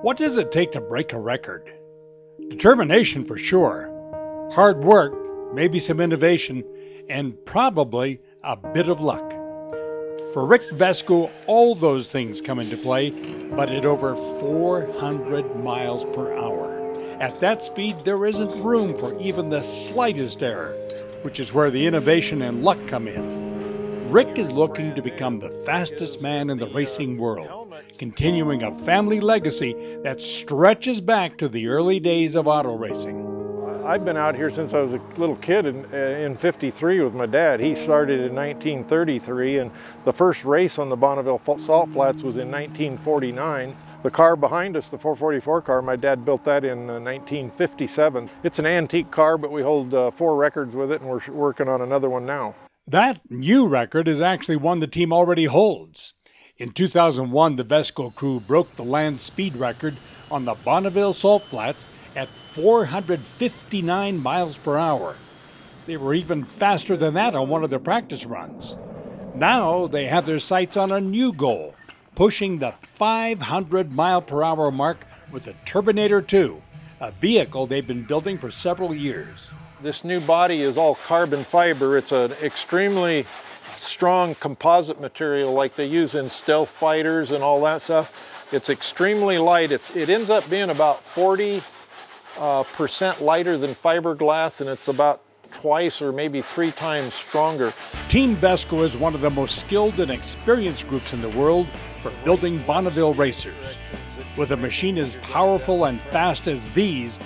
What does it take to break a record? Determination for sure, hard work, maybe some innovation, and probably a bit of luck. For Rick Vesco, all those things come into play, but at over 400 miles per hour. At that speed, there isn't room for even the slightest error, which is where the innovation and luck come in. Rick is looking to become the fastest man in the racing world, continuing a family legacy that stretches back to the early days of auto racing. I've been out here since I was a little kid in '53 with my dad. He started in 1933, and the first race on the Bonneville Salt Flats was in 1949. The car behind us, the 444 car, my dad built that in 1957. It's an antique car, but we hold 4 records with it, and we're working on another one now. That new record is actually one the team already holds. In 2001, the Vesco crew broke the land speed record on the Bonneville Salt Flats at 459 miles per hour. They were even faster than that on one of their practice runs. Now they have their sights on a new goal, pushing the 500 mile per hour mark with the Turbinator 2, a vehicle they've been building for several years. This new body is all carbon fiber. It's an extremely strong composite material like they use in stealth fighters and all that stuff. It's extremely light. It ends up being about 40% lighter than fiberglass, and it's about twice or maybe 3 times stronger. Team Vesco is one of the most skilled and experienced groups in the world for building Bonneville racers. With a machine as powerful and fast as these,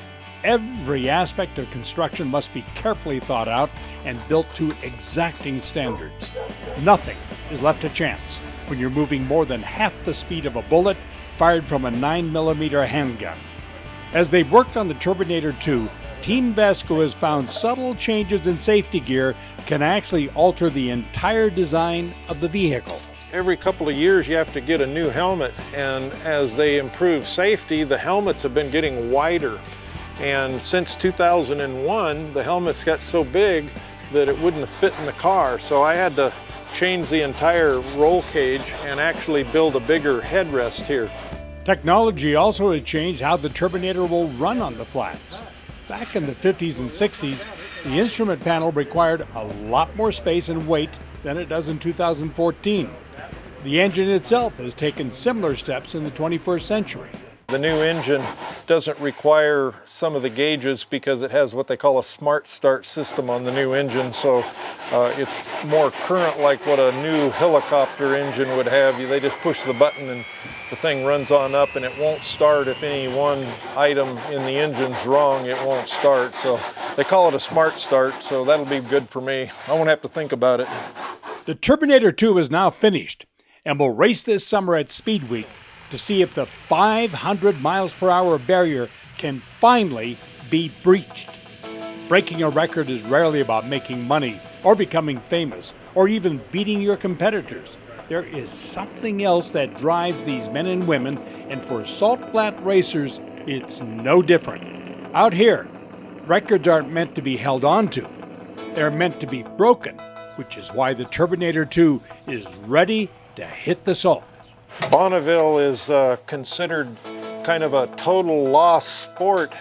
every aspect of construction must be carefully thought out and built to exacting standards. Nothing is left to chance when you're moving more than half the speed of a bullet fired from a 9mm handgun. As they've worked on the Turbinator 2, Team Vesco has found subtle changes in safety gear can actually alter the entire design of the vehicle. Every couple of years you have to get a new helmet, and as they improve safety, the helmets have been getting wider. And since 2001, the helmets got so big that it wouldn't fit in the car. So I had to change the entire roll cage and actually build a bigger headrest here. Technology also has changed how the Turbinator will run on the flats. Back in the 50s and 60s, the instrument panel required a lot more space and weight than it does in 2014. The engine itself has taken similar steps in the 21st century. The new engine doesn't require some of the gauges because it has what they call a smart start system on the new engine, so it's more current like what a new helicopter engine would have. They just push the button and the thing runs on up, and it won't start if any one item in the engine's wrong. It won't start, so they call it a smart start, so that'll be good for me. I won't have to think about it. The Turbinator 2 is now finished and will race this summer at Speed Week to see if the 500 miles per hour barrier can finally be breached. Breaking a record is rarely about making money or becoming famous or even beating your competitors. There is something else that drives these men and women, and for Salt Flat racers, it's no different. Out here, records aren't meant to be held on to. They're meant to be broken, which is why the Turbinator 2 is ready to hit the salt. Bonneville is considered kind of a total lost sport,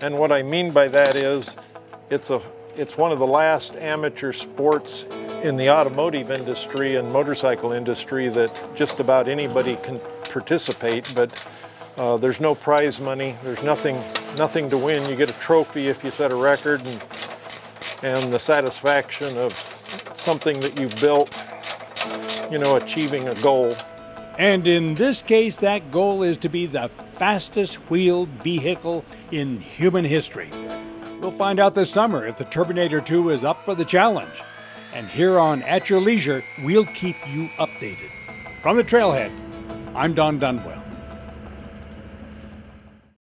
and what I mean by that is it's one of the last amateur sports in the automotive industry and motorcycle industry that just about anybody can participate, but there's no prize money. There's nothing to win. You get a trophy if you set a record, and the satisfaction of something that you've built, you know, achieving a goal. And in this case, that goal is to be the fastest wheeled vehicle in human history. We'll find out this summer if the Turbinator 2 is up for the challenge. And here on At Your Leisure, we'll keep you updated. From the trailhead, I'm Don Dunwell.